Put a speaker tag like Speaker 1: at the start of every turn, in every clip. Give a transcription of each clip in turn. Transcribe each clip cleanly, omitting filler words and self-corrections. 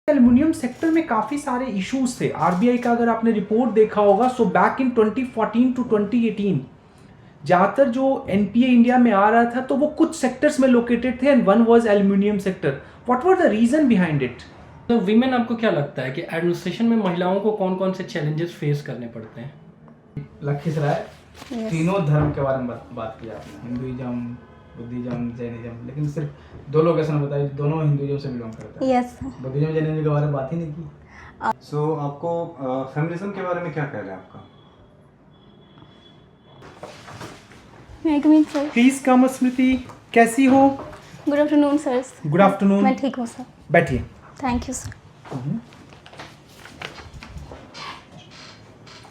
Speaker 1: Aluminium sector में काफी सारे इश्यूज थे। आरबीआई का अगर आपने रिपोर्ट देखा होगा, सो बैक इन 2014 टू 2018 ज्यादातर जो एनपीए इंडिया में आ रहा था तो वो कुछ सेक्टर्स में लोकेटेड थे and one was aluminium sector. What were the reason behind it?
Speaker 2: तो वीमेन, आपको क्या लगता है कि एडमिनिस्ट्रेशन में महिलाओं को कौन कौन से चैलेंजेस फेस करने पड़ते हैं?
Speaker 3: लखीसराय तीनों धर्म के बारे में बात की आपने, हिंदुइज्म, बुद्धिज्म, जैनिज्म, लेकिन सिर्फ 2 लोकेशन बताई, दोनों हिंदुइज्म से बिलोंग करते हैं।
Speaker 4: यस।
Speaker 3: बुद्धिज्म, जैनिज्म के बारे में बात ही नहीं की।
Speaker 5: सो आपको फेमिनिज्म के बारे में क्या ख्याल है आपका?
Speaker 4: सर,
Speaker 1: प्लीज कम स्मृति, कैसी हो?
Speaker 4: Good afternoon sir.
Speaker 1: Good afternoon.
Speaker 4: मैं ठीक हूँ सर।
Speaker 1: बैठिए।
Speaker 4: Thank you sir.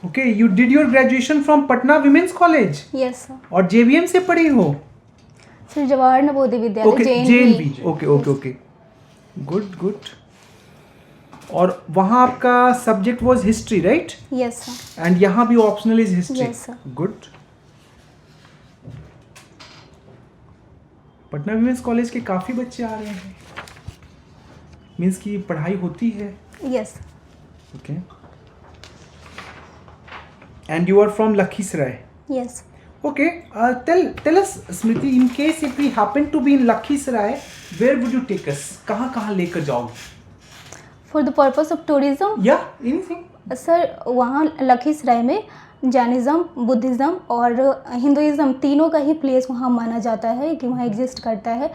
Speaker 1: Okay, you did your graduation from Patna women's college?
Speaker 4: Yes sir.
Speaker 1: और जेवीएम से पढ़ी हो?
Speaker 4: Sir Jawahar Navodaya Vidyalaya,
Speaker 1: okay, JNV. Okay okay okay, good good. और वहाँ आपका subject was history, right?
Speaker 4: Yes sir.
Speaker 1: And यहाँ भी optional is history?
Speaker 4: Yes, sir.
Speaker 1: Good. Patna women's college के काफ़ी बच्चे आ रहे हैं, मीन्स की पढ़ाई होती है।
Speaker 4: Yes.
Speaker 1: Okay. And you are from Lakhisarai?
Speaker 4: Yes.
Speaker 1: Okay, tell us, Smriti, in case if we happen to be in Lakhisarai, where would you take us? कहाँ लेकर जाओगे?
Speaker 4: For the purpose of tourism?
Speaker 1: Yeah, anything.
Speaker 4: Sir वहाँ लखीसराय में Jainism, Buddhism और Hinduism तीनों का ही place वहाँ माना जाता है कि वहाँ एग्जिस्ट करता है।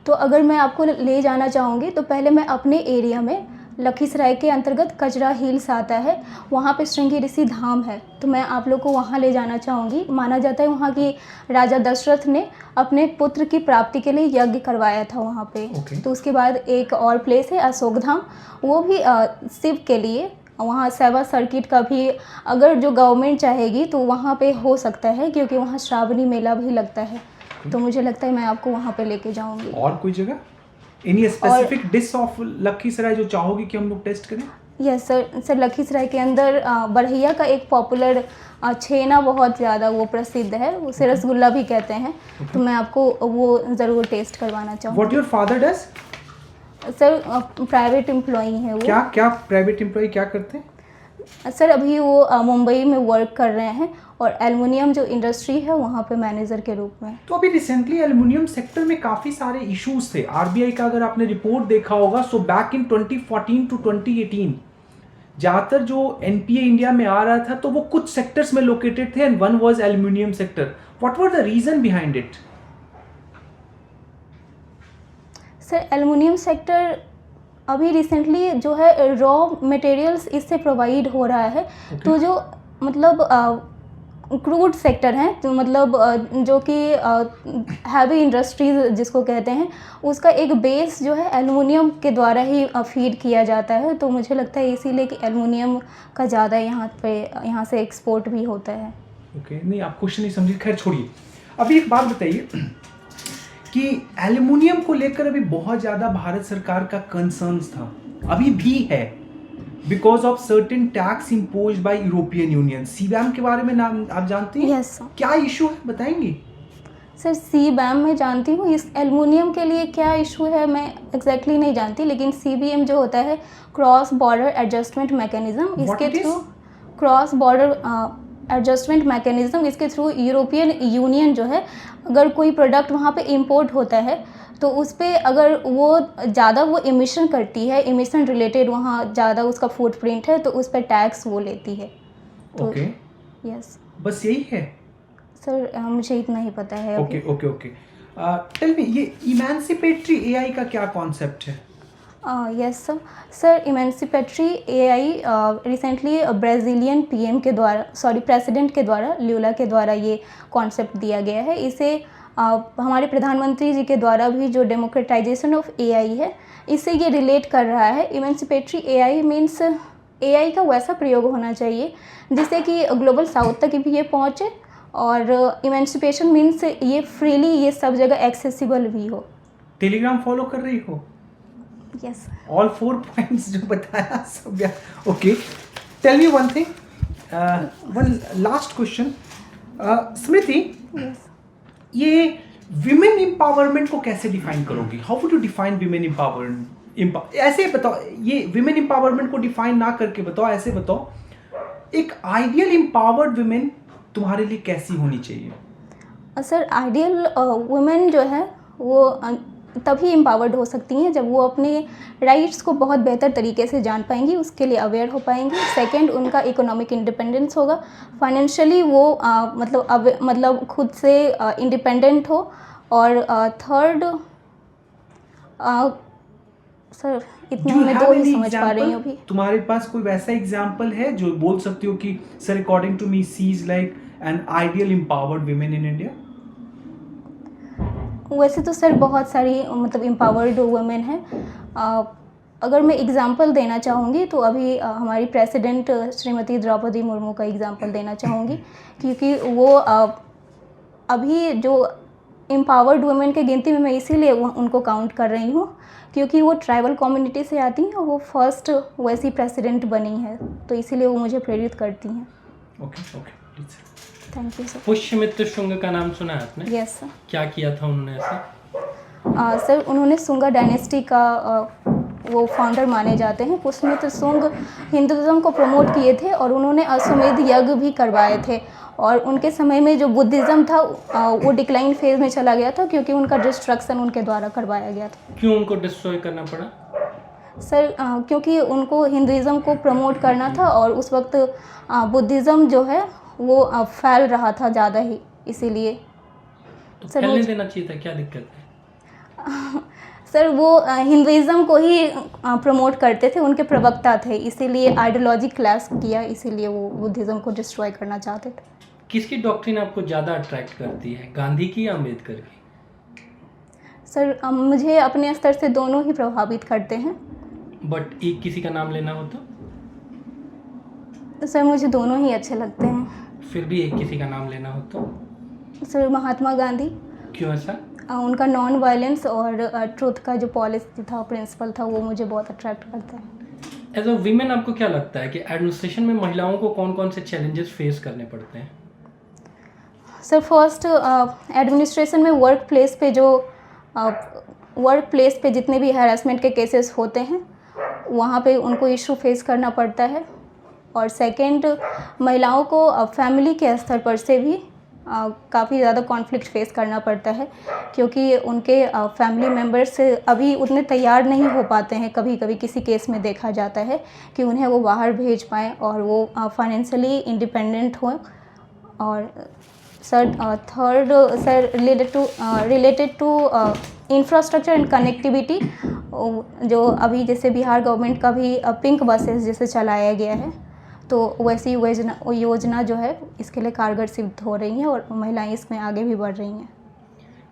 Speaker 4: तो अगर मैं आपको ले जाना चाहूँगी तो पहले मैं अपने एरिया में, लखीसराय के अंतर्गत कजरा हिल्स आता है, वहाँ पे श्रृंगी ऋषि धाम है, तो मैं आप लोग को वहाँ ले जाना चाहूँगी। माना जाता है वहाँ की राजा दशरथ ने अपने पुत्र की प्राप्ति के लिए यज्ञ करवाया था वहाँ पे। तो उसके बाद एक और प्लेस है अशोक धाम, वो भी शिव के लिए, वहाँ सेवा सर्किट का भी अगर जो गवर्नमेंट चाहेगी तो वहाँ पे हो सकता है, क्योंकि वहाँ श्रावणी मेला भी लगता है। तो मुझे लगता है मैं आपको वहाँ पे लेके जाऊँगी।
Speaker 1: और कोई जगह, any specific dish of Lakhisarai जो चाहोगी कि हम लोग टेस्ट करें?
Speaker 4: Yes sir. सर लखीसराय के अंदर बढ़ैया का एक पॉपुलर छेना बहुत ज़्यादा वो प्रसिद्ध है, उसे रसगुल्ला भी कहते हैं। तो मैं आपको वो ज़रूर टेस्ट करवाना चाहूँगी।
Speaker 1: What your father does?
Speaker 4: Sir private employee है वो।
Speaker 1: क्या प्राइवेट एम्प्लॉय क्या करते हैं?
Speaker 4: सर अभी वो मुंबई में वर्क कर रहे हैं और एल्युमिनियम जो इंडस्ट्री है वहाँ पे मैनेजर के रूप में।
Speaker 1: तो अभी रिसेंटली एल्युमिनियम सेक्टर में काफ़ी सारे इश्यूज थे। आरबीआई का अगर आपने रिपोर्ट देखा होगा, सो बैक इन 2014 टू 2018 ज़्यादातर जो एनपीए इंडिया में आ रहा था तो वो कुछ सेक्टर्स में लोकेटेड थे and one was aluminium sector. What were the reason behind it?
Speaker 4: Sir aluminium sector अभी रिसेंटली जो है रॉ मटेरियल्स इससे प्रोवाइड हो रहा है। तो जो मतलब क्रूड सेक्टर हैं, तो मतलब जो कि हैवी इंडस्ट्रीज जिसको कहते हैं, उसका एक बेस जो है एल्युमिनियम के द्वारा ही फीड किया जाता है। तो मुझे लगता है इसीलिए कि एल्युमिनियम का ज़्यादा यहाँ से एक्सपोर्ट भी होता है।
Speaker 1: ओके, नहीं आप क्वेश्चन नहीं समझिए, खैर छोड़िए। अभी एक बात बताइए कि एल्युमिनियम को लेकर अभी बहुत ज़्यादा भारत सरकार का कंसर्न्स था, अभी भी है, because of certain tax imposed by European Union. CBAM के बारे में नाम आप जानते हैं?
Speaker 4: Yes sir.
Speaker 1: क्या इशू है बताएंगे?
Speaker 4: सर सीबैम मैं जानती हूँ, इस एल्युमिनियम के लिए क्या इशू है मैं एग्जैक्टली नहीं जानती, लेकिन सीबीएम जो होता है क्रॉस बॉर्डर एडजस्टमेंट मैकेनिज्म, इसके through cross border adjustment mechanism, इसके थ्रू यूरोपियन यूनियन जो है अगर कोई प्रोडक्ट वहाँ पे इंपोर्ट होता है तो उस पर अगर वो ज़्यादा वो इमिशन करती है, इमिशन रिलेटेड वहाँ ज़्यादा उसका फुटप्रिंट है, तो उस पर टैक्स वो लेती है। तो
Speaker 1: ओके,
Speaker 4: यस
Speaker 1: बस यही है
Speaker 4: सर, मुझे इतना ही पता है।
Speaker 1: Okay okay okay, tell me, ये इमेंसिपेटरी एआई का क्या कॉन्सेप्ट है?
Speaker 4: Yes sir. Sir emancipatory AI recently Brazilian PM के द्वारा, प्रेसिडेंट के द्वारा, ल्यूला के द्वारा ये कॉन्सेप्ट दिया गया है। इसे हमारे प्रधानमंत्री जी के द्वारा भी जो डेमोक्रेटाइजेशन ऑफ एआई है, इससे ये रिलेट कर रहा है। इमेंसिपेटरी एआई मीन्स एआई का वैसा प्रयोग होना चाहिए जिससे कि ग्लोबल साउथ तक भी ये पहुँचे, और इमेंसिपेशन मीन्स ये फ्रीली ये सब जगह एक्सेसिबल भी हो।
Speaker 1: टेलीग्राम फॉलो कर रही हो?
Speaker 4: यस।
Speaker 1: ऑल 4 पॉइंट्स जो बताया सब। Okay, tell me one thing, one last question, Smriti,
Speaker 4: yes
Speaker 1: ये विमेन एम्पावरमेंट को कैसे डिफाइन करोगी? How would you define women empowerment? ऐसे बताओ, ये विमेन एम्पावरमेंट को डिफाइन ना करके बताओ, ऐसे बताओ एक आइडियल एम्पावर्ड विमेन तुम्हारे लिए कैसी होनी चाहिए?
Speaker 4: सर आइडियल वुमेन जो है वो तभी एम्पावर्ड हो सकती हैं जब वो अपने राइट्स को बहुत बेहतर तरीके से जान पाएंगी, उसके लिए अवेयर हो पाएंगी। सेकंड, उनका इकोनॉमिक इंडिपेंडेंस होगा, फाइनेंशियली वो मतलब खुद से इंडिपेंडेंट हो। और थर्ड, सर इतना मैं दो ही समझ पा रही हूँ अभी।
Speaker 1: तुम्हारे पास कोई वैसा एग्जाम्पल है जो बोल सकती हो कि sir according to me she is like an ideal empowered women in India?
Speaker 4: वैसे तो सर बहुत सारी मतलब एम्पावर्ड वुमेन हैं। अगर मैं एग्जांपल देना चाहूँगी तो अभी हमारी प्रेसिडेंट श्रीमती द्रौपदी मुर्मू का एग्जांपल देना चाहूँगी, क्योंकि वो अभी जो एम्पावर्ड वुमेन के गिनती में मैं इसीलिए उनको काउंट कर रही हूँ क्योंकि वो ट्राइबल कम्युनिटी से आती हैं और वो फर्स्ट वैसी प्रेसिडेंट बनी है, तो इसीलिए वो मुझे प्रेरित करती हैं।
Speaker 1: Okay okay, please.
Speaker 4: Thank you sir.
Speaker 2: Pushyamitra Shunga का नाम सुना है आपने?
Speaker 4: Yes sir.
Speaker 2: क्या किया था उन्होंने ऐसा?
Speaker 4: सर उन्होंने सुंगा डायनेस्टी का वो फाउंडर माने जाते हैं। पुष्यमित्र शुंग हिंदुज़म को प्रमोट किए थे और उन्होंने अश्वमेध यज्ञ भी करवाए थे, और उनके समय में जो बुद्धिज़्म था वो डिक्लाइन फेज में चला गया था क्योंकि उनका डिस्ट्रक्शन उनके द्वारा करवाया गया था।
Speaker 2: क्यों उनको डिस्ट्रॉय करना पड़ा?
Speaker 4: सर क्योंकि उनको हिंदुज़म को प्रमोट करना था और उस वक्त बुद्धिज़्म जो है वो फैल रहा था ज़्यादा ही, इसीलिए।
Speaker 2: तो
Speaker 4: सर
Speaker 2: फैलने देना चाहिए था, क्या दिक्कत है?
Speaker 4: सर वो हिंदुइज़्म को ही प्रमोट करते थे, उनके प्रवक्ता थे, इसीलिए आइडियोलॉजी क्लैश किया, इसीलिए वो बुद्धिज़्म को डिस्ट्रॉय करना चाहते थे।
Speaker 2: किसकी डॉक्ट्रिन आपको ज़्यादा अट्रैक्ट करती है, गांधी की या अम्बेडकर की?
Speaker 4: सर मुझे अपने स्तर से दोनों ही प्रभावित करते हैं।
Speaker 2: बट एक किसी का नाम लेना हो तो?
Speaker 4: सर मुझे दोनों ही अच्छे लगते हैं।
Speaker 2: फिर भी एक किसी का नाम लेना हो तो?
Speaker 4: सर महात्मा गांधी।
Speaker 2: क्यों ऐसा?
Speaker 4: उनका नॉन वायलेंस और ट्रुथ का जो पॉलिसी था, प्रिंसिपल था, वो मुझे बहुत अट्रैक्ट करता है।
Speaker 2: एज अ वीमेन आपको क्या लगता है कि एडमिनिस्ट्रेशन में महिलाओं को कौन कौन से चैलेंजेस फेस करने पड़ते हैं?
Speaker 4: सर फर्स्ट, एडमिनिस्ट्रेशन में वर्क प्लेस पे जितने भी हैरेसमेंट के केसेस होते हैं वहाँ पे उनको इशू फेस करना पड़ता है। और सेकंड, महिलाओं को फैमिली के स्तर पर से भी काफ़ी ज़्यादा कॉन्फ्लिक्ट फेस करना पड़ता है क्योंकि उनके फैमिली मेम्बर्स अभी उतने तैयार नहीं हो पाते हैं। कभी कभी किसी केस में देखा जाता है कि उन्हें वो बाहर भेज पाएँ और वो फाइनेंशियली इंडिपेंडेंट हों। और sir third, sir related to infrastructure and connectivity, जो अभी जैसे बिहार गवर्नमेंट का भी पिंक बसेस जैसे चलाया गया है, तो वैसी योजना जो है इसके लिए कारगर सिद्ध हो रही है और महिलाएं इसमें आगे भी बढ़ रही हैं।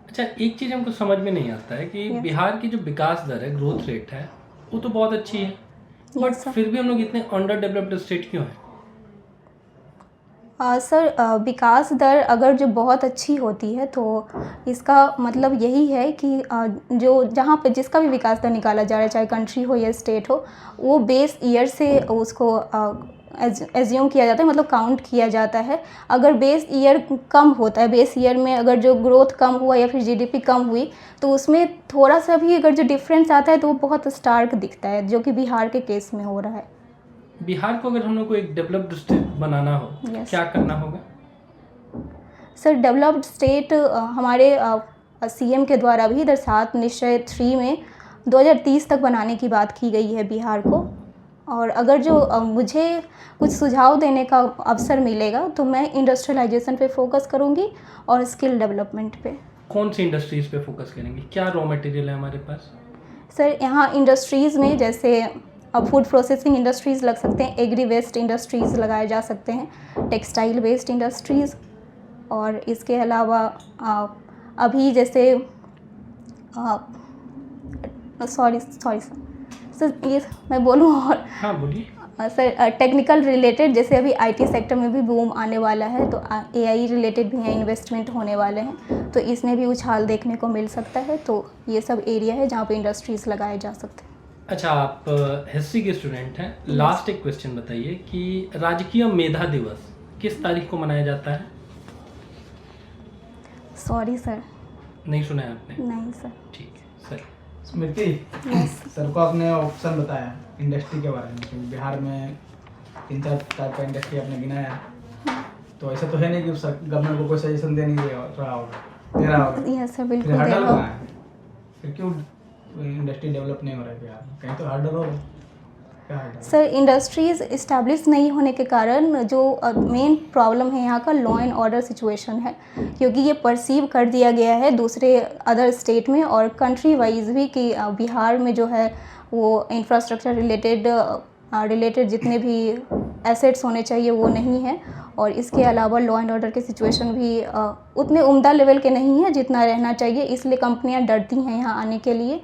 Speaker 2: अच्छा, एक चीज़ हमको समझ में नहीं आता है कि बिहार की जो विकास दर है, ग्रोथ रेट है, वो तो बहुत अच्छी है, बट फिर भी हम लोग इतने अंडर डेवलप्ड स्टेट क्यों हैं?
Speaker 4: सर विकास दर अगर जो बहुत अच्छी होती है तो इसका मतलब यही है कि जो जहाँ पे जिसका भी विकास दर निकाला जा रहा है, चाहे कंट्री हो या स्टेट हो, वो बेस ईयर से उसको एज्यूम किया जाता है, मतलब काउंट किया जाता है। अगर बेस ईयर कम होता है, बेस ईयर में अगर जो ग्रोथ कम हुआ या फिर जीडीपी कम हुई, तो उसमें थोड़ा सा भी अगर जो डिफरेंस आता है तो वो बहुत स्टार्क दिखता है, जो कि बिहार के केस में हो रहा है।
Speaker 2: बिहार को अगर हम लोग को एक डेवलप्ड स्टेट बनाना हो, क्या करना होगा?
Speaker 4: सर डेवलप्ड स्टेट हमारे सीएम के द्वारा भी इधर 7 निश्चय 3 में 2030 तक बनाने की बात की गई है बिहार को। और अगर जो मुझे कुछ सुझाव देने का अवसर मिलेगा तो मैं इंडस्ट्रियलाइजेशन पे फोकस करूँगी और स्किल डेवलपमेंट पे।
Speaker 2: कौन सी इंडस्ट्रीज़ पे फोकस करेंगे? क्या रॉ मटेरियल है हमारे पास?
Speaker 4: सर यहाँ इंडस्ट्रीज़ में जैसे फूड प्रोसेसिंग इंडस्ट्रीज़ लग सकते हैं, एग्री वेस्ट इंडस्ट्रीज़ लगाए जा सकते हैं, टेक्सटाइल वेस्ट इंडस्ट्रीज़, और इसके अलावा अभी जैसे सॉरी सर ये मैं बोलूँ और
Speaker 2: हाँ बोलिए।
Speaker 4: सर टेक्निकल रिलेटेड जैसे अभी आईटी सेक्टर में भी बूम आने वाला है, तो एआई रिलेटेड भी यहाँ इन्वेस्टमेंट होने वाले हैं, तो इसमें भी उछाल देखने को मिल सकता है। तो ये सब एरिया है जहाँ पे इंडस्ट्रीज़ लगाए जा सकते हैं।
Speaker 2: अच्छा, आप हिस्ट्री के स्टूडेंट हैं। लास्ट एक क्वेश्चन बताइए कि राजकीय मेधा दिवस किस तारीख को मनाया जाता है?
Speaker 4: सॉरी सर,
Speaker 2: नहीं सुना है आपने?
Speaker 4: नहीं सर।
Speaker 2: ठीक है सर।
Speaker 3: स्मृति,
Speaker 4: यस
Speaker 3: सर को आपने ऑप्शन बताया इंडस्ट्री के बारे में कि बिहार में 3-4 टाइप का इंडस्ट्री आपने गिनाया, तो ऐसा तो है नहीं कि गवर्नमेंट को कोई सजेशन दे नहीं रहा होगा, दे रहा होगा।
Speaker 4: यस सर,
Speaker 3: फिर
Speaker 4: बिल्कुल दे
Speaker 3: हर्डल
Speaker 4: रहा
Speaker 3: कहाँ
Speaker 4: हूँ।
Speaker 3: है? फिर क्यों इंडस्ट्री डेवलप नहीं हो रहा है बिहार में? कहीं तो हर्डल होगा। क्या हर्डल है?
Speaker 4: सर इंडस्ट्रीज इस्टेब्लिश नहीं होने के कारण जो मेन प्रॉब्लम है यहाँ का लॉ एंड ऑर्डर सिचुएशन है, क्योंकि ये परसीव कर दिया गया है दूसरे अदर स्टेट में और कंट्री वाइज भी कि बिहार में जो है वो इंफ्रास्ट्रक्चर रिलेटेड जितने भी एसेट्स होने चाहिए वो नहीं है, और इसके अलावा लॉ एंड ऑर्डर की सिचुएशन भी उतने उम्दा लेवल के नहीं है जितना रहना चाहिए, इसलिए कंपनियां डरती हैं यहाँ आने के लिए।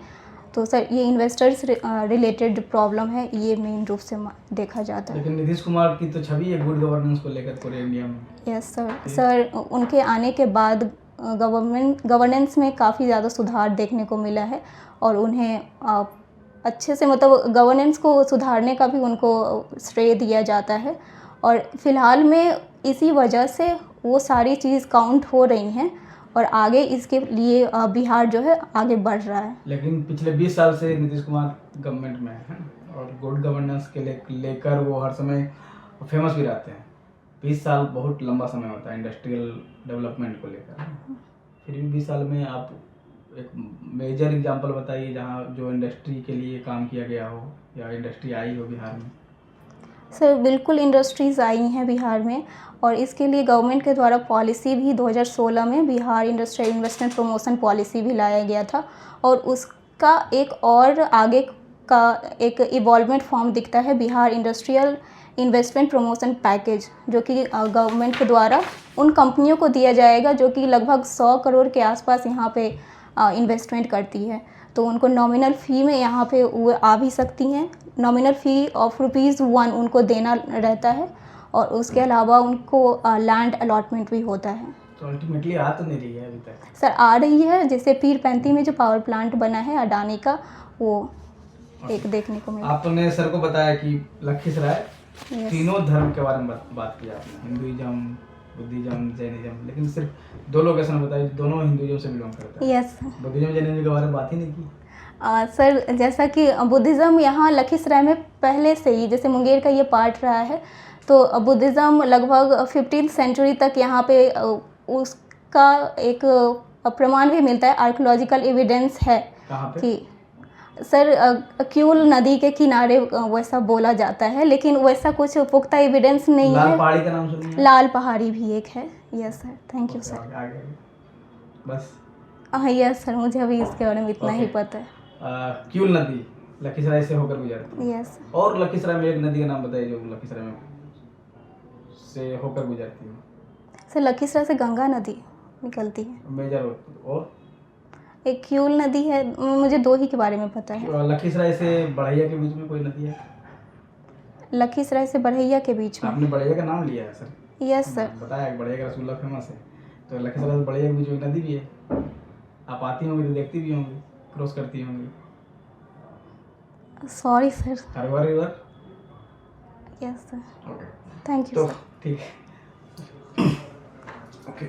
Speaker 4: तो सर ये इन्वेस्टर्स रिलेटेड प्रॉब्लम है, ये मेन रूप से देखा जाता है।
Speaker 3: लेकिन नीतीश कुमार की तो छवि है गुड गवर्नेंस को लेकर पूरे इंडिया में।
Speaker 4: यस सर, उनके आने के बाद गवर्नेंस में काफ़ी ज़्यादा सुधार देखने को मिला है और उन्हें अच्छे से मतलब गवर्नेंस को सुधारने का भी उनको श्रेय दिया जाता है, और फिलहाल में इसी वजह से वो सारी चीज़ काउंट हो रही हैं और आगे इसके लिए बिहार जो है आगे बढ़ रहा है।
Speaker 3: लेकिन पिछले 20 साल से नीतीश कुमार गवर्नमेंट में है और गुड गवर्नेंस के लेकर वो हर समय फेमस भी रहते हैं। 20 साल बहुत लंबा समय होता है इंडस्ट्रियल डेवलपमेंट को लेकर, फिर भी 20 साल में आप एक मेजर एग्जांपल बताइए जहाँ जो इंडस्ट्री के लिए काम किया गया हो या इंडस्ट्री आई हो बिहार में।
Speaker 4: सर बिल्कुल इंडस्ट्रीज़ आई हैं बिहार में, और इसके लिए गवर्नमेंट के द्वारा पॉलिसी भी 2016 में Bihar industrial investment promotion policy भी लाया गया था, और उसका एक और आगे का एक इवॉल्वमेंट फॉर्म दिखता है Bihar industrial investment promotion package, जो कि गवर्नमेंट के द्वारा उन कंपनियों को दिया जाएगा जो कि लगभग 100 करोड़ के आसपास यहाँ पे इन्वेस्टमेंट करती है। तो उनको नॉमिनल फ़ी में यहाँ पे वो आ भी सकती हैं, नॉमिनल फ़ी ऑफ ₹1 उनको देना रहता है, और उसके अलावा उनको लैंड अलॉटमेंट भी होता है।
Speaker 3: तो अल्टीमेटली आ तो नहीं रही है अभी तक।
Speaker 4: सर आ रही है, जैसे पीर 35 में जो पावर प्लांट बना है अडानी का, वो एक देखने को मिला।
Speaker 3: आपने सर को बताया कि लखीसराय
Speaker 4: Yes.
Speaker 3: तीनों धर्म के बारे में बात की आपने, हिंदुइज्म, बुद्धिज्म, जैनिज्म, लेकिन सिर्फ 2 लोकेशन बताए दोनों हिंदुइज्म से बिलोंग करते हैं।
Speaker 4: यस
Speaker 3: बुद्धिज्म जैनिज्म के बारे में बात ही नहीं की।
Speaker 4: सर, जैसा कि बुद्धिज़्म यहाँ लखीसराय में पहले से ही, जैसे मुंगेर का ये पार्ट रहा है, तो बुद्धिज़्म लगभग 15th सेंचुरी तक यहाँ पे उसका एक प्रमाण भी मिलता है, आर्कियोलॉजिकल एविडेंस है
Speaker 3: कहाँ पे?
Speaker 4: कि सर क्यूल नदी के किनारे वैसा बोला जाता है, लेकिन वैसा कुछ पुख्ता एविडेंस नहीं
Speaker 3: लाल
Speaker 4: है।
Speaker 3: पहाड़ी का नाम सुनिए?
Speaker 4: लाल पहाड़ी भी एक है। Yes sir, thank you sir.
Speaker 3: आगे बस।
Speaker 4: हाँ यस सर, मुझे अभी इसके बारे में इतना ही
Speaker 3: Okay.
Speaker 4: पता है।
Speaker 3: क्यूल नदी लखीसराय से होकर गुजरती है।
Speaker 4: यस
Speaker 3: और लखीसराय में एक नदी का नाम बताइए जो लखीसराय में से होकर गुजरती है।
Speaker 4: सर, लखीसराय से गंगा नदी निकलती है,
Speaker 3: मेजर। और
Speaker 4: एक क्यूल नदी है, मुझे 2 ही के बारे में पता है।
Speaker 3: लखीसराय से बढ़ैया के बीच में कोई नदी है?
Speaker 4: लखीसराय से बढ़ैया के बीच में।
Speaker 3: आपने बढ़ैया का नाम लिया है सर?
Speaker 4: Yes sir.
Speaker 3: बताया बढ़ैया का रसगुल्ला फेमस है, तो लखीसराय से बढ़ैया के बीच में एक नदी भी है। आप आती होंगी तो देखती भी होंगी, क्रॉस करती होंगी।
Speaker 4: Sorry sir.
Speaker 3: हरवा river.
Speaker 4: Yes sir,
Speaker 3: okay,
Speaker 4: thank you
Speaker 3: तो
Speaker 4: सर।
Speaker 3: ठीक है।
Speaker 5: ओके।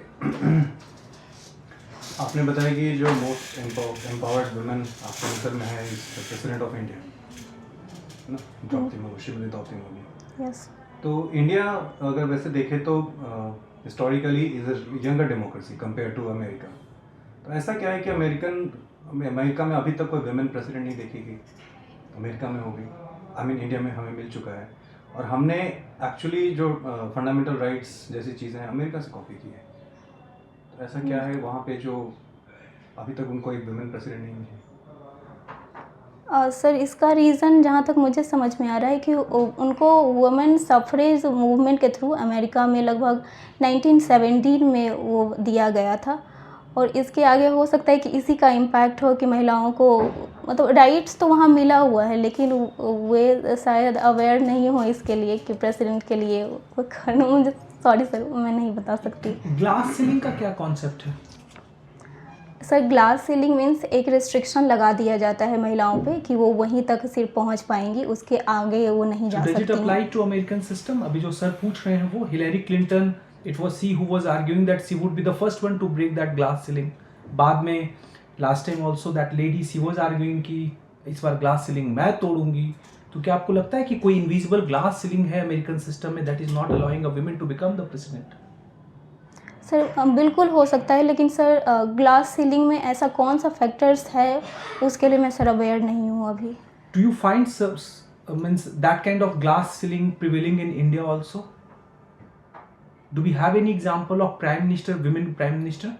Speaker 5: आपने बताया कि जो मोस्ट एम्पावर्ड वुमेन आपके मिस्र में है इज प्रेसिडेंट ऑफ इंडिया, है ना, द्रौपदी मुर्मू, श्रीमती द्रौपदी मुर्मू।
Speaker 4: यस
Speaker 5: तो इंडिया अगर वैसे देखें तो historically is a younger democracy compare to America. तो ऐसा क्या है कि अमेरिका में अभी तक कोई वुमेन प्रेसिडेंट नहीं देखी गई, अमेरिका में हो गई, इंडिया में हमें मिल चुका है, और हमने एक्चुअली जो फंडामेंटल राइट्स जैसी चीज़ें अमेरिका से कॉपी की है। तो ऐसा क्या है वहाँ पे जो अभी तक उनको एक वुमेन प्रेसिडेंट नहीं है?
Speaker 4: सर, इसका रीज़न जहाँ तक मुझे समझ में आ रहा है कि उनको वुमेन सफ्रेज मूवमेंट के थ्रू अमेरिका में लगभग 1917 में वो दिया गया था, और इसके आगे हो सकता है कि इसी का इम्पैक्ट हो कि महिलाओं को मतलब राइट्स तो वहाँ मिला हुआ है, लेकिन वे शायद अवेयर नहीं हो इसके लिए कि प्रेसिडेंट के लिए मुझे सॉरी सर, मैं नहीं बता सकती।
Speaker 1: ग्लास सीलिंग का क्या कॉन्सेप्ट है?
Speaker 4: सर ग्लास सीलिंग मीन्स एक रिस्ट्रिक्शन लगा दिया जाता है महिलाओं पे कि वो वहीं तक सिर्फ पहुंच पाएंगी, उसके आगे वो नहीं जा
Speaker 1: So does it
Speaker 4: सकती
Speaker 1: apply
Speaker 4: हैं।
Speaker 1: to American system? अभी जो सर पूछ रहे हैं वो Hillary Clinton, it was she who was arguing that she would be the first one to break that glass ceiling. बाद में last time also that lady she was arguing कि इस बार glass ceiling मैं तोड़ूंगी। तो क्या आपको लगता है कि कोई invisible glass ceiling है अमेरिकन सिस्टम में that is not allowing a women to become the president?
Speaker 4: Sir बिल्कुल हो सकता है, लेकिन सर ग्लास सीलिंग में ऐसा कौन सा फैक्टर्स है उसके लिए मैं सर अवेयर नहीं हूँ अभी।
Speaker 1: Do you find means that kind of glass ceiling prevailing in India also? Do we have any example of prime minister, women prime minister?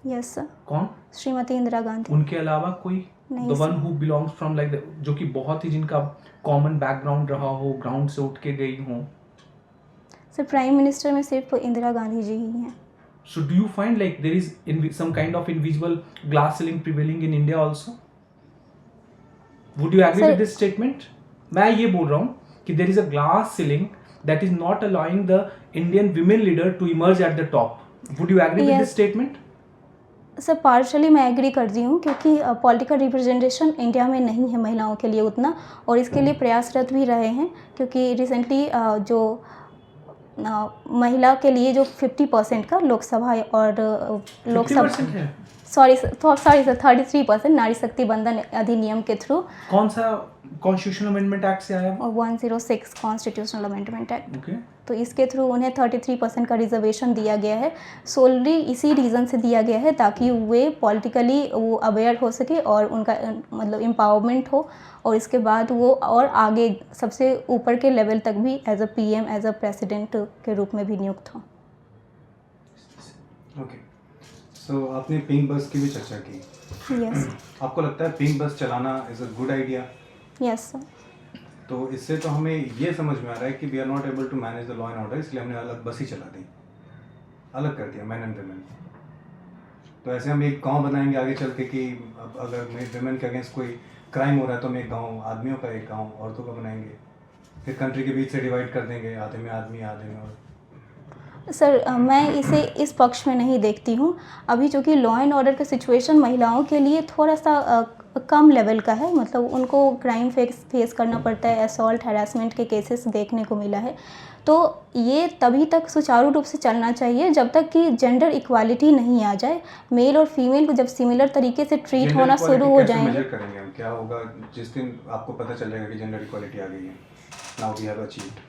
Speaker 4: Yes sir,
Speaker 1: कौन?
Speaker 4: श्रीमती इंदिरा गांधी।
Speaker 1: उनके अलावा कोई?
Speaker 4: नहीं
Speaker 1: The
Speaker 4: sir.
Speaker 1: one who belongs from like जो कि बहुत ही जिनका common background रहा हो, ग्राउंड से उठ के गई हो।
Speaker 4: सर प्राइम मिनिस्टर में सिर्फ इंदिरा गांधी जी ही हैं।
Speaker 1: So do you find like there is some kind of invisible glass ceiling prevailing in India also? Would you agree
Speaker 4: Sir-
Speaker 1: with this statement? मैं ये बोल रहा हूँ कि there is a glass ceiling that is not allowing the Indian women leader to emerge at the top. Would you agree with
Speaker 4: Yes.
Speaker 1: this statement?
Speaker 4: Sir partially मैं agree करती हूँ, क्योंकि पॉलिटिकल रिप्रेजेंटेशन इंडिया में नहीं है महिलाओं के लिए उतना, और इसके लिए प्रयासरत भी रहे हैं, क्योंकि रिसेंटली जो महिला के लिए जो 50% का लोकसभा और
Speaker 1: 50% है।
Speaker 4: सॉरी सर 33% नारी शक्ति बंधन अधिनियम के थ्रू
Speaker 1: कौन सा कॉन्स्टिट्यूशनल अमेंडमेंट एक्ट से आया वो?
Speaker 4: 106 कॉन्स्टिट्यूशनल अमेंडमेंट एक्ट।
Speaker 1: ओके।
Speaker 4: तो इसके थ्रू उन्हें 33% का रिजर्वेशन दिया गया है। सोलली इसी रीज़न से दिया गया है ताकि वे पॉलिटिकली वो अवेयर हो सके और उनका मतलब एम्पावरमेंट हो, और इसके बाद वो और आगे सबसे ऊपर के लेवल तक भी as a PM, as a president के रूप में भी नियुक्त हो।
Speaker 5: ओके, सो आपने पिंक बस की भी चर्चा की।
Speaker 4: यस
Speaker 5: आपको लगता है पिंक बस चलाना is a good idea?
Speaker 4: Yes sir.
Speaker 5: तो इससे तो हमें ये समझ में आ रहा है कि we are not able to manage the law and order, इसलिए हमने अलग बस ही चला दी, अलग कर दिया मैन एंड वुमेन। तो ऐसे हम एक गांव बनाएंगे आगे चल के कि अब अगर वुमेन के अगेंस्ट कोई क्राइम हो रहा है तो हम एक गांव आदमियों का, एक गांव औरतों का बनाएंगे, फिर कंट्री के बीच से डिवाइड कर देंगे, आधे में आदमी आधे में औरत।
Speaker 4: सर मैं इसे इस पक्ष में नहीं देखती हूँ। अभी चूँकि लॉ एंड ऑर्डर का सिचुएशन महिलाओं के लिए थोड़ा सा कम लेवल का है, मतलब उनको क्राइम फेस करना पड़ता है, असॉल्ट हैरेसमेंट के केसेस देखने को मिला है। तो ये तभी तक सुचारू रूप से चलना चाहिए जब तक कि जेंडर इक्वालिटी नहीं आ जाए। मेल और फीमेल को जब सिमिलर तरीके से ट्रीट
Speaker 5: Gender
Speaker 4: होना शुरू
Speaker 5: equality
Speaker 4: हो
Speaker 5: कैसे
Speaker 4: जाएंगे।
Speaker 5: मेजर करेंगे हम? क्या होगा जिस दिन आपको पता चल जाएगा कि जेंडर इक्वालिटी आ गई है, now we have achieved?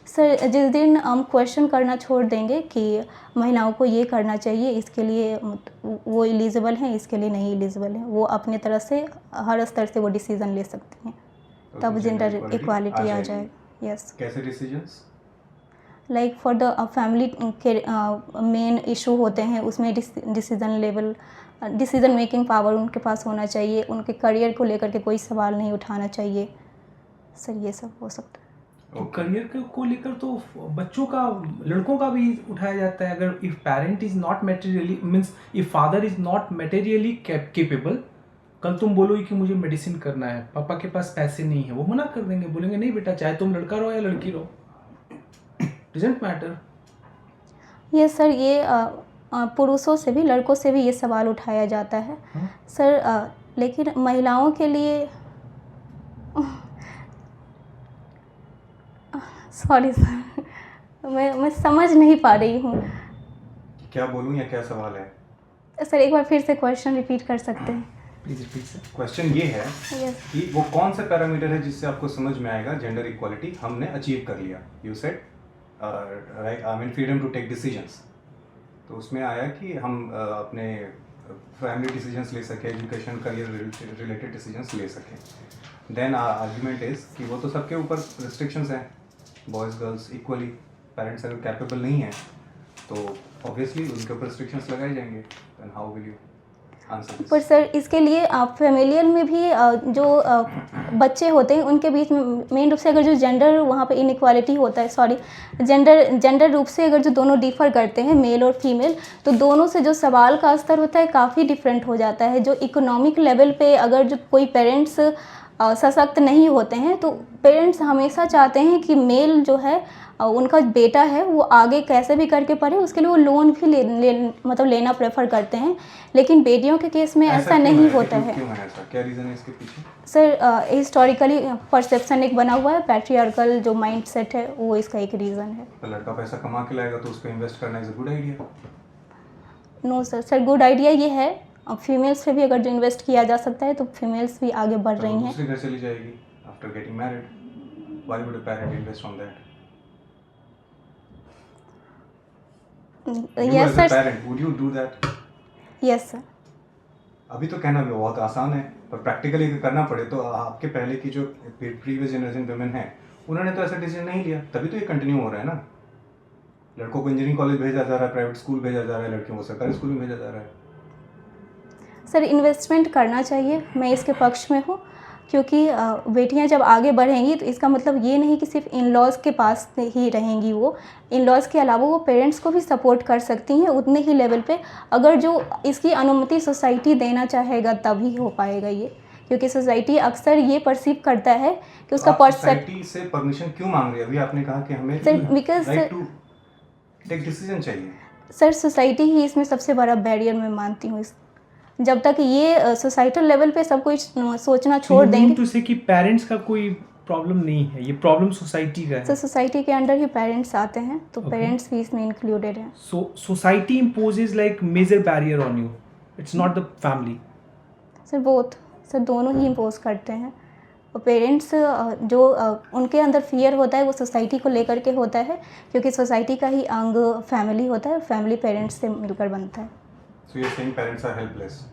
Speaker 4: Sir जिस दिन हम क्वेश्चन करना छोड़ देंगे कि महिलाओं को ये करना चाहिए, इसके लिए वो एलिजिबल हैं, इसके लिए नहीं एलिजिबल हैं, वो अपने तरफ से हर स्तर से वो डिसीज़न ले सकती हैं,
Speaker 5: तो
Speaker 4: तब
Speaker 5: फिर
Speaker 4: जेंडर
Speaker 5: gender equality
Speaker 4: इक्वालिटी आ
Speaker 5: जाएगी।
Speaker 4: जाएगी। यस,
Speaker 5: कैसे decisions?
Speaker 4: Like for the family के मेन इशू होते हैं, उसमें डिसीजन मेकिंग पावर उनके पास होना चाहिए, उनके करियर को लेकर के कोई सवाल नहीं उठाना चाहिए। सर ये सब हो सकता है।
Speaker 1: तो करियर को लेकर तो बच्चों का, लड़कों का भी उठाया जाता है। अगर if parent is not materially means if father is not materially capable, कल तुम बोलोगे कि मुझे मेडिसिन करना है, पापा के पास पैसे नहीं है, वो मना कर देंगे, बोलेंगे नहीं बेटा, चाहे तुम लड़का रहो या लड़की रहो, डजंट मैटर।
Speaker 4: यस सर, ये पुरुषों से भी, लड़कों से भी ये सवाल उठाया जाता है। सर लेकिन महिलाओं के लिए सॉरी सर, मैं समझ नहीं पा रही हूँ।
Speaker 5: क्या बोलूं या क्या सवाल है?
Speaker 4: सर एक बार फिर से क्वेश्चन रिपीट कर सकते हैं?
Speaker 1: Please repeat sir.
Speaker 5: क्वेश्चन ये है
Speaker 4: यस
Speaker 5: कि वो कौन सा पैरामीटर है जिससे आपको समझ में आएगा जेंडर इक्वालिटी हमने अचीव कर लिया? You said right, I mean freedom to take decisions. तो उसमें आया कि हम अपने फैमिली डिसीजंस ले सकें, एजुकेशन करियर रिलेटेड डिसीजंस ले सकें। देन आर्ग्यूमेंट इज कि वो तो सबके ऊपर रिस्ट्रिक्शंस हैं, बॉयज़ गर्ल्स इक्वली, पेरेंट्स अगर कैपेबल नहीं हैं तो ऑब्वियसली उनके ऊपर रिस्ट्रिक्शंस लगाए जाएंगे। Then how will you answer this?
Speaker 4: पर सर इसके लिए आप फैमिलियल में भी जो बच्चे होते हैं उनके बीच में मेन रूप से अगर जो जेंडर वहाँ पे इनइक्वालिटी होता है, सॉरी जेंडर रूप से अगर जो दोनों डिफ़र करते हैं मेल और फीमेल, तो दोनों से जो सवाल का स्तर होता है काफ़ी डिफरेंट हो जाता है। जो इकोनॉमिक लेवल पे अगर जो कोई पेरेंट्स सशक्त नहीं होते हैं तो पेरेंट्स हमेशा चाहते हैं कि मेल जो है उनका बेटा है वो आगे कैसे भी करके पढ़े, उसके लिए वो लोन भी मतलब लेना प्रेफर करते हैं, लेकिन बेटियों के केस में ऐसा
Speaker 5: क्यों
Speaker 4: नहीं
Speaker 5: है?
Speaker 4: होता
Speaker 5: क्यों
Speaker 4: है।
Speaker 5: क्यों है ऐसा? क्या रीजन है इसके पीछे?
Speaker 4: सर हिस्टोरिकली परसेप्शन एक बना हुआ है, पैट्रियार्कल जो माइंड सेट है वो इसका एक रीज़न है।
Speaker 5: तो लड़का पैसा कमा के लाएगा तो उस पर इन्वेस्ट करना is a good idea.
Speaker 4: No sir good idea ये है, फीमेल्स पे भी अगर जो इन्वेस्ट किया जा सकता है तो फीमेल्स भी आगे बढ़
Speaker 5: तो
Speaker 4: रही
Speaker 5: वो
Speaker 4: हैं।
Speaker 5: दूसरे घर चली जाएगी after getting married, why would a parent invest on that? You
Speaker 4: yes
Speaker 5: as a
Speaker 4: sir,
Speaker 5: parent, would you do that?
Speaker 4: Yes sir.
Speaker 5: अभी तो कहना भी बहुत आसान है, पर प्रैक्टिकली अगर करना पड़े तो आपके पहले की जो प्रीवियस जनरेशन वुमेन है उन्होंने तो ऐसा डिसीजन नहीं लिया, तभी तो ये कंटिन्यू हो रहा है ना। लड़कों को इंजीनियरिंग कॉलेज भेजा जा रहा है, प्राइवेट स्कूल भेजा जा रहा है, लड़कियों को सरकारी स्कूल में भेजा जा रहा है।
Speaker 4: सर इन्वेस्टमेंट करना चाहिए, मैं इसके पक्ष में हूँ, क्योंकि बेटियां जब आगे बढ़ेंगी तो इसका मतलब ये नहीं कि सिर्फ इन लॉज के पास ही रहेंगी, वो इन लॉज के अलावा वो पेरेंट्स को भी सपोर्ट कर सकती हैं उतने ही लेवल पे, अगर जो इसकी अनुमति सोसाइटी देना चाहेगा तभी हो पाएगा ये, क्योंकि सोसाइटी अक्सर ये परसीव करता है कि उसका परसेप्ट।
Speaker 5: सोसाइटी से परमिशन क्यों मांग रही है? अभी आपने कहा कि हमें
Speaker 4: sir because
Speaker 5: right to take decision चाहिए।
Speaker 4: सर सोसाइटी ही इसमें सबसे बड़ा बैरियर मैं मानती हूँ। जब तक ये सोसाइटल लेवल पे सब कुछ सोचना छोड़ देंगे
Speaker 1: तो से कि पेरेंट्स का कोई प्रॉब्लम नहीं है, ये प्रॉब्लम सोसाइटी का
Speaker 4: तो
Speaker 1: है।
Speaker 4: सोसाइटी के अंडर ही पेरेंट्स आते हैं, तो
Speaker 1: Okay.
Speaker 4: पेरेंट्स भी इसमें इंक्लूडेड हैं।
Speaker 1: So society imposes like major barrier on you, it's not the family.
Speaker 4: Sir both, sir दोनों ही इम्पोज करते हैं, और पेरेंट्स जो उनके अंदर फियर होता है वो सोसाइटी को लेकर के होता है, क्योंकि सोसाइटी का ही अंग फैमिली होता है, फैमिली पेरेंट्स से मिलकर बनता है।
Speaker 5: So you are saying parents are helpless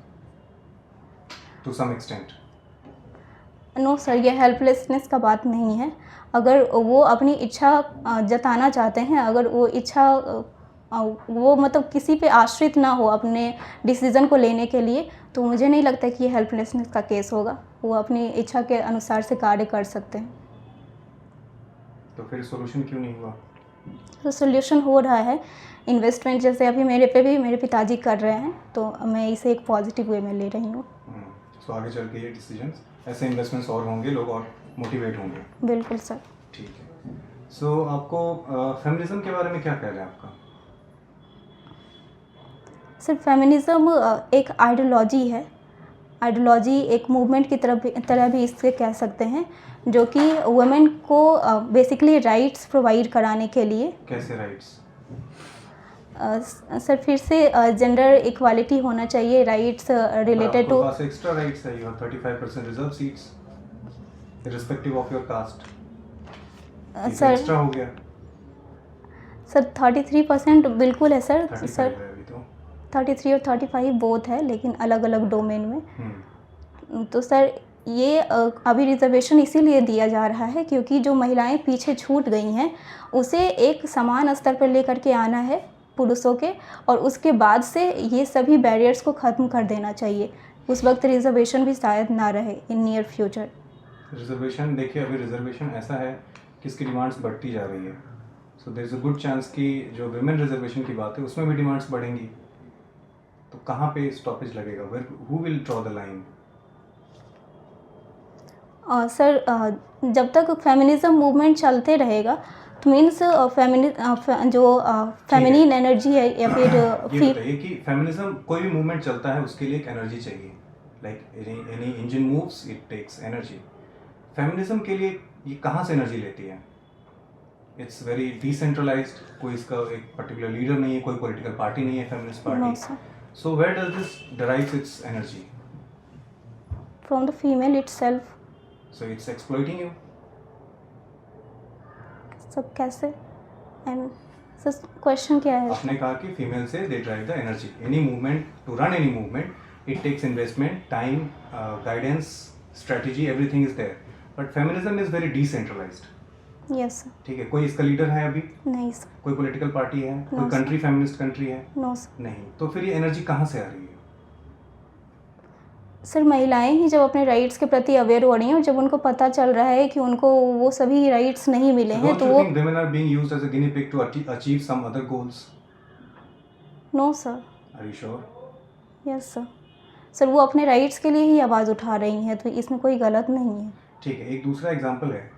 Speaker 5: to some extent?
Speaker 4: No sir, ये हेल्पलेसनेस का बात नहीं है। अगर वो अपनी इच्छा जताना चाहते हैं, अगर वो इच्छा वो मतलब किसी पे आश्रित ना हो अपने डिसीज़न को लेने के लिए, तो मुझे नहीं लगता कि ये हेल्पलेसनेस का केस होगा। वो अपनी इच्छा के अनुसार से कार्य कर सकते हैं।
Speaker 5: तो फिर सॉल्यूशन क्यों नहीं हुआ?
Speaker 4: तो सोल्यूशन हो रहा है, इन्वेस्टमेंट जैसे अभी मेरे पे भी मेरे पिताजी कर रहे हैं, तो मैं इसे एक पॉजिटिव वे में ले रही हूँ।
Speaker 5: सो आगे चल के ये डिसीजंस ऐसे इन्वेस्टमेंट्स और होंगे, लोग और मोटिवेट होंगे।
Speaker 4: बिल्कुल सर।
Speaker 5: ठीक है। सो आपको फेमिनिज्म के बारे में क्या ख्याल है आपका?
Speaker 4: सर फेमिनिज़्म एक आइडियोलॉजी है, आइडियोलॉजी एक मूवमेंट की तरह भी इससे कह सकते हैं, जो कि वुमेन को बेसिकली राइट्स प्रोवाइड कराने के लिए।
Speaker 5: कैसे राइट्स?
Speaker 4: सर फिर से जेंडर इक्वालिटी होना चाहिए, राइट्स रिलेटेड टू।
Speaker 5: पास एक्स्ट्रा राइट्स है, you have 35% reserve seats irrespective of your caste.
Speaker 4: Sir
Speaker 5: extra हो गया।
Speaker 4: सर 33% बिल्कुल है सर।
Speaker 5: 35
Speaker 4: सर
Speaker 5: है अभी तो।
Speaker 4: 33 और 35 बोथ है, लेकिन अलग अलग डोमेन में। तो सर ये अभी रिजर्वेशन इसीलिए दिया जा रहा है क्योंकि जो महिलाएं पीछे छूट गई हैं उसे एक समान स्तर पर लेकर के आना है पुरुषों के, और उसके बाद से ये सभी बैरियर्स को ख़त्म कर देना चाहिए। उस वक्त रिजर्वेशन भी शायद ना रहे इन नियर फ्यूचर।
Speaker 5: रिजर्वेशन देखिए, अभी रिजर्वेशन ऐसा है कि इसकी डिमांड्स बढ़ती जा रही है। So there is a good chance कि जो विमेन रिजर्वेशन की बात है उसमें भी डिमांड्स बढ़ेंगी। तो कहाँ पे स्टॉपेज लगेगा? Who will draw the line?
Speaker 4: Sir जब तक फेमिनिज्म मूवमेंट चलते रहेगा तो मीन्स फेमिनिन एनर्जी है या फिर
Speaker 5: ये बताइए कि फेमिनिज्म कोई भी मूवमेंट चलता है उसके लिए एक एनर्जी चाहिए, like any engine moves it takes energy. Feminism के लिए ये कहाँ से एनर्जी लेती है? इट्स वेरी डिसेंट्रलाइज्ड, कोई इसका एक पर्टिकुलर लीडर नहीं है, कोई पॉलिटिकल पार्टी नहीं है feminist
Speaker 4: no
Speaker 5: party.
Speaker 4: Sir,
Speaker 5: so where does this derives its energy?
Speaker 4: From the female itself.
Speaker 5: So it's exploiting you.
Speaker 4: सब कैसे? एंड सर क्वेश्चन क्या है?
Speaker 5: आपने कहा कि फीमेल से they drive the energy. Any movement, to run any movement it takes investment, time, guidance, strategy, everything is there. But feminism is very decentralised.
Speaker 4: Yes sir.
Speaker 5: ठीक है, कोई इसका लीडर है अभी?
Speaker 4: नहीं सर।
Speaker 5: कोई पॉलिटिकल पार्टी है? कोई
Speaker 4: No,
Speaker 5: कंट्री फेमिनिस्ट कंट्री है?
Speaker 4: No sir.
Speaker 5: नहीं। तो फिर ये एनर्जी कहाँ से आ रही है?
Speaker 4: सर महिलाएं ही जब अपने राइट्स के प्रति अवेयर हो रही हैं और जब उनको पता चल रहा है कि उनको वो सभी राइट्स नहीं मिले हैं
Speaker 5: Don't
Speaker 4: तो
Speaker 5: you
Speaker 4: वो।
Speaker 5: think women are being used as a guinea pig to achieve some other goals?
Speaker 4: No sir.
Speaker 5: Are you sure?
Speaker 4: Yes sir. Sir वो अपने राइट्स के लिए ही आवाज़ उठा रही हैं, तो इसमें कोई गलत नहीं है।
Speaker 5: ठीक है, एक दूसरा एग्जांपल है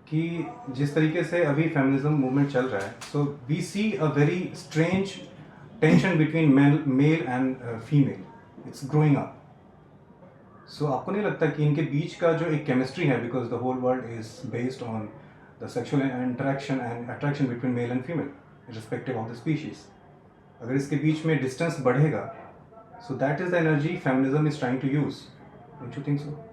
Speaker 5: कि जिस तरीके से अभी फेमिनिज्म मूवमेंट चल रहा है, so we see a very strange tension between male and female, it's growing up. So आपको नहीं लगता कि इनके बीच का जो एक केमिस्ट्री है, because the whole world is based on the sexual interaction and attraction between male and female respective of the species, अगर इसके बीच में डिस्टेंस बढ़ेगा, so that is the energy feminism is trying to use, don't you think so?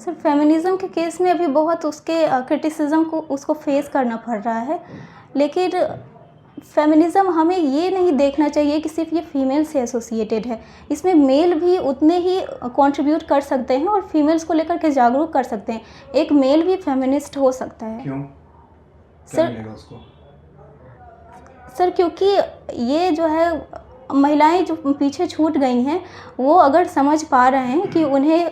Speaker 4: Sir feminism के case में अभी बहुत उसके क्रिटिसिज्म को उसको फेस करना पड़ रहा है, लेकिन फेमिनिज्म हमें ये नहीं देखना चाहिए कि सिर्फ ये फीमेल से एसोसिएटेड है, इसमें मेल भी उतने ही कंट्रीब्यूट कर सकते हैं और फीमेल्स को लेकर के जागरूक कर सकते हैं। एक मेल भी फेमिनिस्ट हो सकता है।
Speaker 5: क्यों? क्या
Speaker 4: सर
Speaker 5: मिलेगा उसको?
Speaker 4: सर क्योंकि ये जो है महिलाएं जो पीछे छूट गई हैं, वो अगर समझ पा रहे हैं कि उन्हें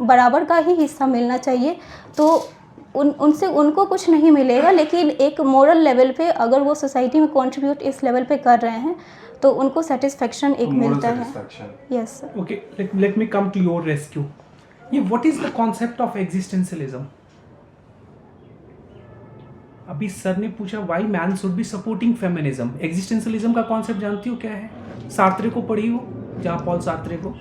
Speaker 4: बराबर का ही हिस्सा मिलना चाहिए, तो उनसे उनको कुछ नहीं मिलेगा, लेकिन एक मोरल लेवल पे अगर वो सोसाइटी में कंट्रीब्यूट इस लेवल पे कर रहे हैं तो उनको सेटिस्फेक्शन एक मिलता है। Yes sir.
Speaker 1: Okay, let me come to your rescue. Yeah, what is the concept of existentialism? अभी सर ने पूछा why man should be supporting feminism. Existentialism का कॉन्सेप्ट जानती हो क्या है? सार्त्रे को पढ़ी हो, जहाँ पॉल सार्त्रे को?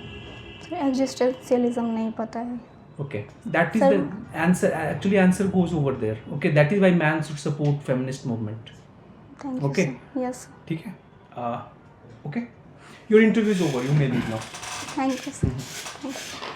Speaker 4: एग्जिस्टेंशियलिज्म नहीं पता है।
Speaker 1: Okay, that is
Speaker 4: Sir,
Speaker 1: the answer. Actually, answer goes over there. Okay, that is why man should support feminist movement.
Speaker 4: Thank you.
Speaker 1: Okay.
Speaker 4: Yes
Speaker 1: ठीक है? Okay. Your interview is over. You may leave now.
Speaker 4: Thank you sir.